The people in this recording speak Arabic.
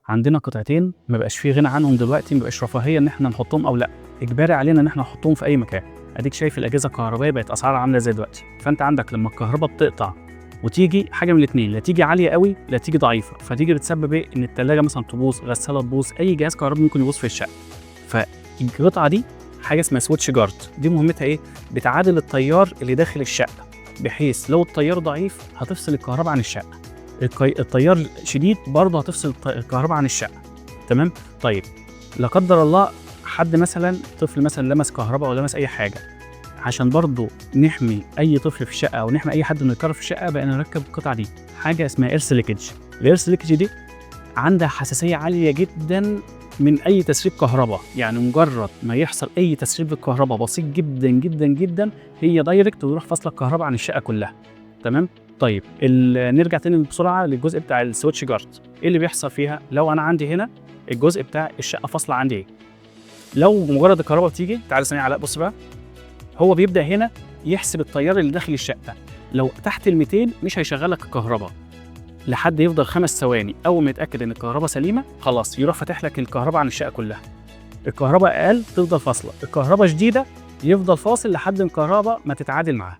عندنا قطعتين ما بقاش في غنى عنهم دلوقتي، ما بقاش رفاهيه ان احنا نحطهم او لا، اجباري علينا ان احنا نحطهم في اي مكان. اديك شايف الاجهزه الكهربائيه بقت اسعارها عامله ازاي دلوقتي. فانت عندك لما الكهرباء بتقطع وتيجي حاجه من الاثنين، لا تيجي عاليه قوي لا تيجي ضعيفه، فتيجي بتسبب ايه؟ ان الثلاجه مثلا تبوظ، غساله تبوظ، اي جهاز كهربائي ممكن يبوظ في الشقه. فالقطعه دي حاجه اسمها سويتش جارد، دي مهمتها ايه؟ بتعادل التيار اللي داخل الشقه، بحيث لو التيار ضعيف هتفصل الكهرباء عن الشقه، التيار شديد برضه هتفصل الكهرباء عن الشقه. تمام؟ طيب لا قدر الله حد مثلا طفل مثلا لمس كهرباء او لمس اي حاجه، عشان برضه نحمي اي طفل في الشقه او نحمي اي حد انه يتكرر في الشقه، بقينا نركب القطعه دي حاجه اسمها ايرث ليكج. الايرث ليكج دي عندها حساسيه عاليه جدا من اي تسريب كهرباء، يعني مجرد ما يحصل اي تسريب بالكهرباء بسيط جدا جدا جدا، هي دايركت ويروح فاصله الكهرباء عن الشقه كلها. تمام؟ طيب نرجع تاني بسرعه للجزء بتاع السويتش جارد. ايه اللي بيحصل فيها؟ لو انا عندي هنا الجزء بتاع الشقه فاصله عندي ايه، لو مجرد الكهرباء بتيجي، تعالى ثانيه علاء بص بقى، هو بيبدا هنا يحسب التيار اللي داخل الشقه، لو تحت ال 200 مش هيشغل لك الكهرباء لحد يفضل 5 ثواني، اول ما يتاكد ان الكهرباء سليمه خلاص يروح فاتح لك الكهرباء عن الشقه كلها. الكهرباء اقل تفضل فاصله، الكهرباء شديده يفضل فاصل لحد الكهرباء ما تتعادل معاه.